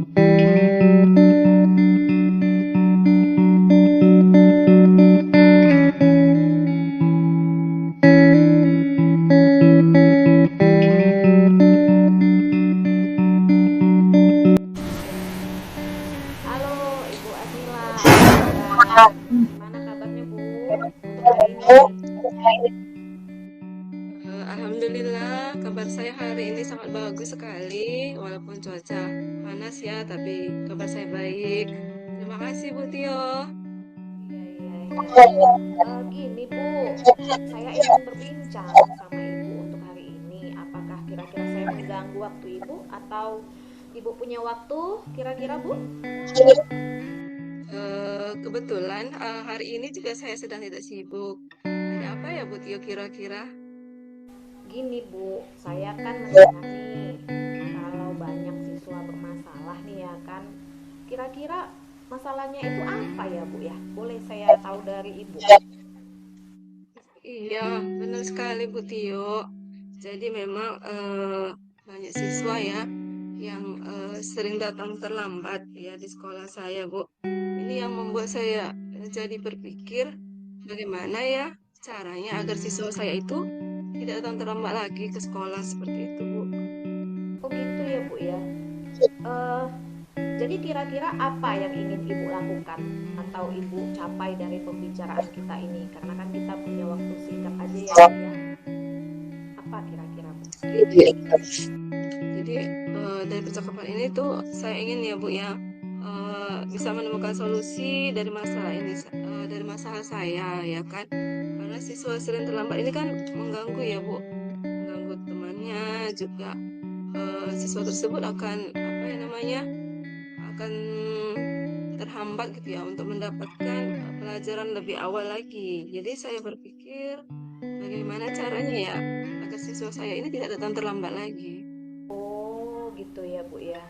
Halo Ibu Asmila, apa kabar? Gimana kabarnya Bu untuk hari ini? Alhamdulillah, kabar saya hari ini sangat bagus sekali. Walaupun cuaca panas ya, tapi kabar saya baik. Terima kasih Bu Tio. Iya iya iya. Gini Bu, saya ingin berbincang sama Ibu untuk hari ini. Apakah kira-kira saya mengganggu waktu Ibu atau Ibu punya waktu kira-kira Bu? Kebetulan hari ini juga saya sedang tidak sibuk. Ada apa ya Bu Tio kira-kira? Gini Bu, saya kan mendengar nih kalau banyak siswa bermasalah nih ya kan. Kira-kira masalahnya itu apa ya Bu ya? Boleh saya tahu dari Ibu? Iya, benar sekali Bu Tio. Jadi memang banyak siswa ya yang sering datang terlambat ya di sekolah saya, Bu. Ini yang membuat saya jadi berpikir bagaimana ya caranya agar siswa saya itu tidak datang terlambat lagi ke sekolah seperti itu, Bu. Oh gitu ya Bu ya. Eh, jadi kira-kira apa yang ingin Ibu lakukan atau Ibu capai dari pembicaraan kita ini? Karena kan kita punya waktu singkat aja ya Bu ya. Apa kira-kira Bu? Jadi dari percakapan ini tuh saya ingin ya Bu ya bisa menemukan solusi dari masalah ini dari masalah saya ya kan. Karena siswa sering terlambat ini kan mengganggu ya Bu, mengganggu temannya juga siswa tersebut akan apa ya namanya akan terhambat gitu ya untuk mendapatkan pelajaran lebih awal lagi. Jadi saya berpikir bagaimana caranya ya agar siswa saya ini tidak datang terlambat lagi. Oh gitu ya Bu ya.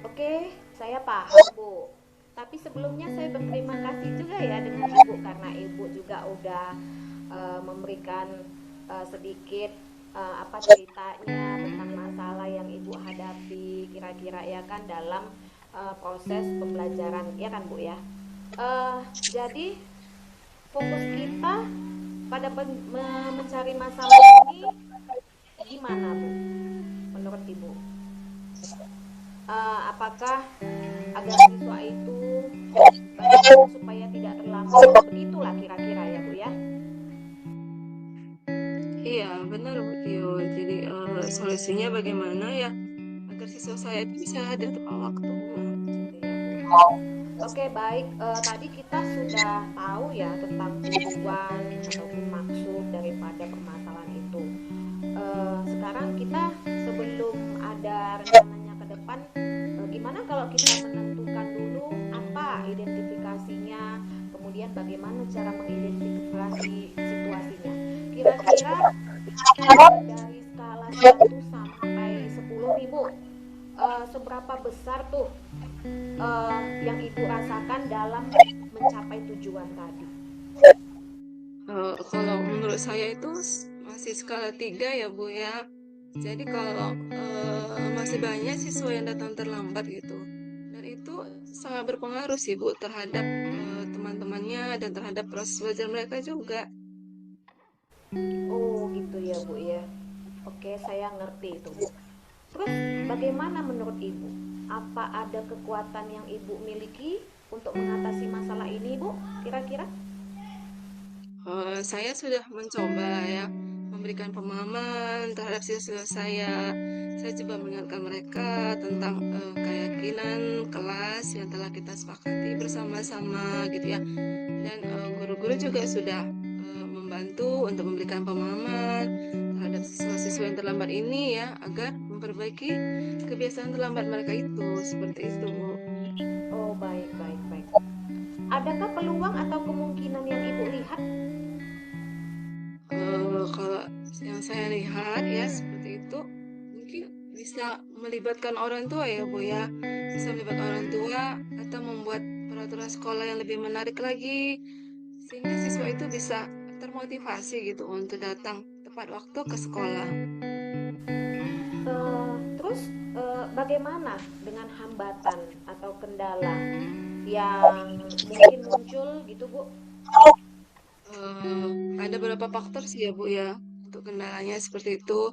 Oke, saya paham Bu. Tapi sebelumnya saya berterima kasih juga ya dengan Ibu karena Ibu juga udah memberikan sedikit apa ceritanya tentang masalah yang Ibu hadapi kira-kira ya kan dalam proses pembelajaran ya kan Bu ya. Eh, jadi fokus kita pada mencari masalah ini gimana Bu? Menurut Ibu? Apakah agar siswa itu bagaimana supaya tidak terlambat seperti itulah kira-kira ya Bu ya. Iya, benar Bu Tio. Jadi solusinya bagaimana ya agar siswa saya itu bisa hadir tepat waktu. Gitu ya Bu. Oke baik, tadi kita sudah tahu ya tentang tujuan ataupun maksud daripada permasalahan itu. Sekarang kita sebelum ada rencananya ke depan, gimana kalau kita menentukan dulu apa identifikasinya, kemudian bagaimana cara mengidentifikasi situasinya. Kira-kira dari skala 1 sampai 10 nih Bu, seberapa besar tuh yang Ibu rasakan dalam mencapai tujuan tadi? Kalau menurut saya itu masih skala 3 ya Bu ya. Jadi kalau masih banyak siswa yang datang terlambat gitu. Dan itu sangat berpengaruh sih Bu terhadap teman-temannya dan terhadap proses belajar mereka juga. Oh gitu ya Bu ya. Oke saya ngerti itu Bu. Terus bagaimana menurut Ibu? Apa ada kekuatan yang Ibu miliki untuk mengatasi masalah ini Bu? Kira-kira? Saya sudah mencoba ya memberikan pemahaman terhadap siswa saya. Saya coba mengingatkan mereka tentang keyakinan kelas yang telah kita sepakati bersama-sama gitu ya. Dan guru-guru juga sudah membantu untuk memberikan pemahaman terhadap siswa-siswa yang terlambat ini ya agar memperbaiki kebiasaan terlambat mereka itu seperti itu Bu. Oh baik baik baik. Adakah peluang atau kemungkinan yang Ibu lihat? Kalau yang saya lihat ya seperti itu mungkin bisa melibatkan orang tua ya Bu ya, bisa melibatkan orang tua atau membuat peraturan sekolah yang lebih menarik lagi sehingga siswa itu bisa termotivasi gitu untuk datang tepat waktu ke sekolah. Terus Terus bagaimana dengan hambatan atau kendala yang mungkin muncul gitu Bu? Ada beberapa faktor sih ya Bu ya untuk kendalanya seperti itu.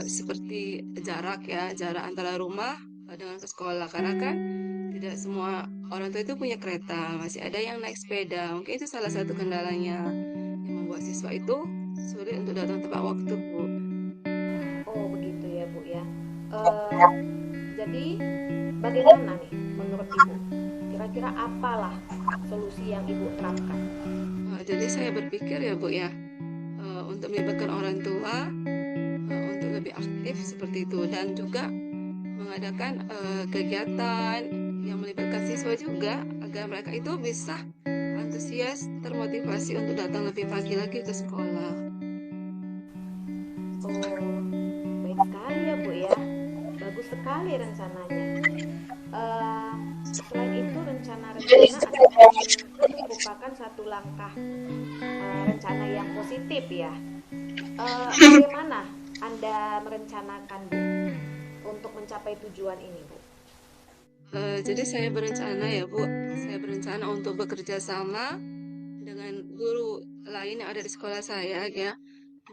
Seperti jarak antara rumah dengan ke sekolah. Karena kan tidak semua orang tua itu punya kereta, masih ada yang naik sepeda. Mungkin itu salah satu kendalanya yang membuat siswa itu sulit untuk datang tepat waktu, Bu. Oh begitu ya Bu ya. Eh, jadi bagaimana nih menurut Ibu? Kira-kira apalah solusi yang Ibu terapkan? Jadi saya berpikir ya Bu ya, untuk melibatkan orang tua untuk lebih aktif seperti itu, dan juga mengadakan kegiatan yang melibatkan siswa juga agar mereka itu bisa antusias, termotivasi untuk datang lebih pagi lagi ke sekolah. Oh, baik sekali ya Bu ya. Bagus sekali rencananya. Eh, Selain itu rencana-rencana ini merupakan satu langkah rencana yang positif ya. Bagaimana Anda merencanakan Bu untuk mencapai tujuan ini Bu? Jadi saya berencana ya Bu, saya berencana untuk bekerja sama dengan guru lain yang ada di sekolah saya ya,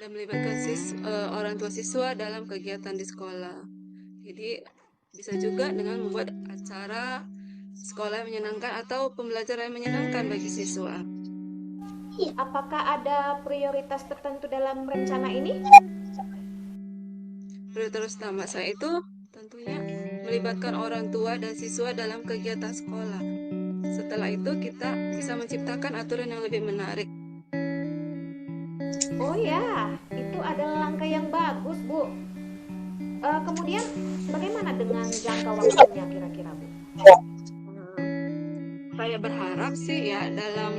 dan melibatkan orang tua siswa dalam kegiatan di sekolah. Jadi bisa juga dengan membuat acara sekolah yang menyenangkan atau pembelajaran yang menyenangkan bagi siswa. Apakah ada prioritas tertentu dalam rencana ini? Prioritas utama saya itu tentunya melibatkan orang tua dan siswa dalam kegiatan sekolah. Setelah itu kita bisa menciptakan aturan yang lebih menarik. Oh ya, itu adalah langkah yang bagus Bu. Kemudian bagaimana dengan jangka waktunya kira-kira Bu? Saya berharap sih ya dalam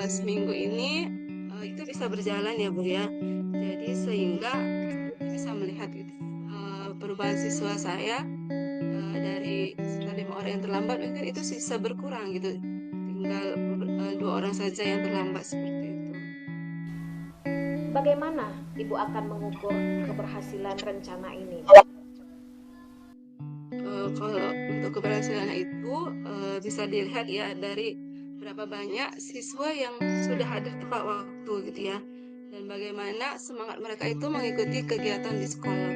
seminggu ini itu bisa berjalan ya Bu ya. Jadi sehingga kita bisa melihat gitu, perubahan siswa saya dari sekitar 5 orang yang terlambat mungkin itu bisa berkurang gitu. Tinggal 2 orang saja yang terlambat seperti itu. Bagaimana Ibu akan mengukur keberhasilan rencana ini? Kalau untuk keberhasilan itu bisa dilihat ya dari berapa banyak siswa yang sudah hadir tepat waktu gitu ya, dan bagaimana semangat mereka itu mengikuti kegiatan di sekolah.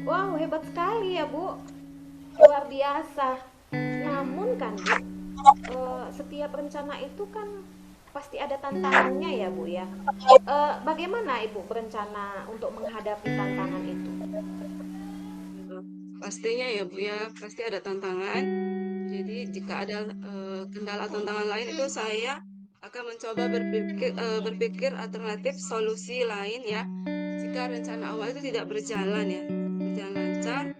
Wow, hebat sekali ya Bu. Luar biasa. Namun kan Bu, setiap rencana itu kan pasti ada tantangannya ya Bu ya. Bagaimana Ibu berencana untuk menghadapi tantangan itu? Gitu. Pastinya ya Bu ya, pasti ada tantangan. Jadi jika ada kendala tantangan lain itu saya akan mencoba berpikir alternatif solusi lain ya. Jika rencana awal itu tidak berjalan lancar,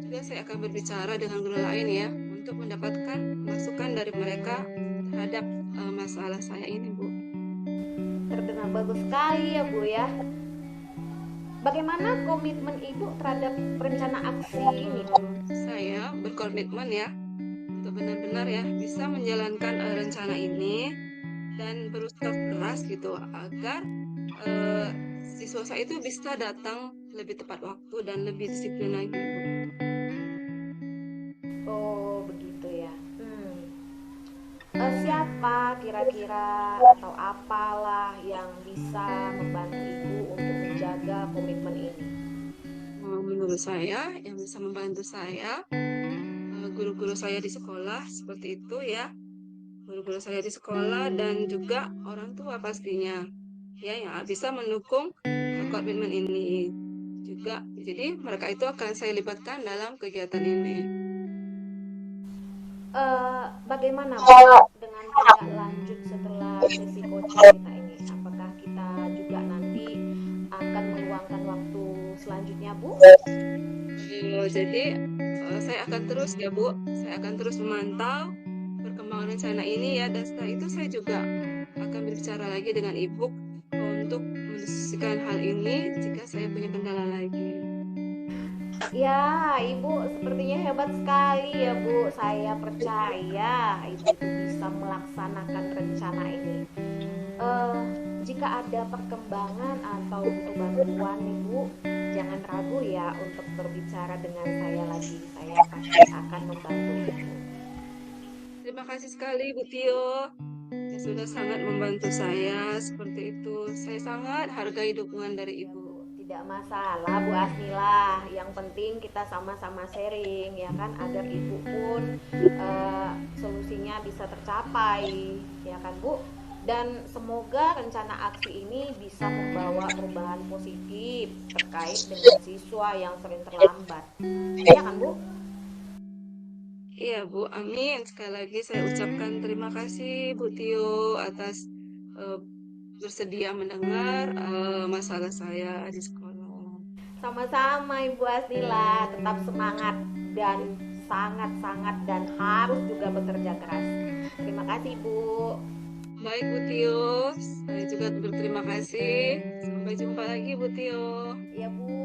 juga saya akan berbicara dengan guru lain ya untuk mendapatkan masukan dari mereka terhadap masalah saya ini Bu. Terdengar bagus sekali ya Bu ya. Bagaimana komitmen Ibu terhadap rencana aksi ini Bu? Saya berkomitmen ya untuk benar-benar ya bisa menjalankan rencana ini dan berusaha keras gitu agar siswa saya itu bisa datang lebih tepat waktu dan lebih disiplin lagi Bu. Oh begitu ya. Siapa kira-kira atau apalah yang bisa membantu Ibu untuk menjaga komitmen ini? Menurut saya yang bisa membantu saya guru-guru saya di sekolah seperti itu ya, guru-guru saya di sekolah dan juga orang tua pastinya ya yang bisa mendukung komitmen ini juga. Jadi mereka itu akan saya libatkan dalam kegiatan ini. Bagaimana Bu dengan tindak lanjut setelah sesi coaching kita ini? Apakah kita juga nanti akan meluangkan waktu selanjutnya Bu? Jadi saya akan terus ya Bu, saya akan terus memantau perkembangan rencana ini ya, dan setelah itu saya juga akan berbicara lagi dengan Ibu untuk mendiskusikan hal ini jika saya punya kendala lagi. Ya, Ibu sepertinya hebat sekali ya Bu. Saya percaya Ibu itu bisa melaksanakan rencana ini. Jika ada perkembangan atau butuh bantuan Ibu, jangan ragu ya untuk berbicara dengan saya lagi. Saya pasti akan membantu Ibu. Terima kasih sekali Bu Tio. Ya, sudah sangat membantu saya seperti itu. Saya sangat hargai dukungan dari Ibu. Tidak masalah Bu Asnila, yang penting kita sama-sama sharing ya kan, agar Ibu pun solusinya bisa tercapai ya kan Bu. Dan semoga rencana aksi ini bisa membawa perubahan positif terkait dengan siswa yang sering terlambat. Ya kan Bu? Iya Bu, amin. Sekali lagi saya ucapkan terima kasih Bu Tio atas eh, bersedia mendengar masalah saya di sekolah. Sama-sama Ibu Asnila, tetap semangat dan sangat-sangat dan harus juga bekerja keras. Terima kasih Bu. Baik Bu Tio, saya juga berterima kasih. Sampai jumpa lagi Bu Tio. Ya Bu.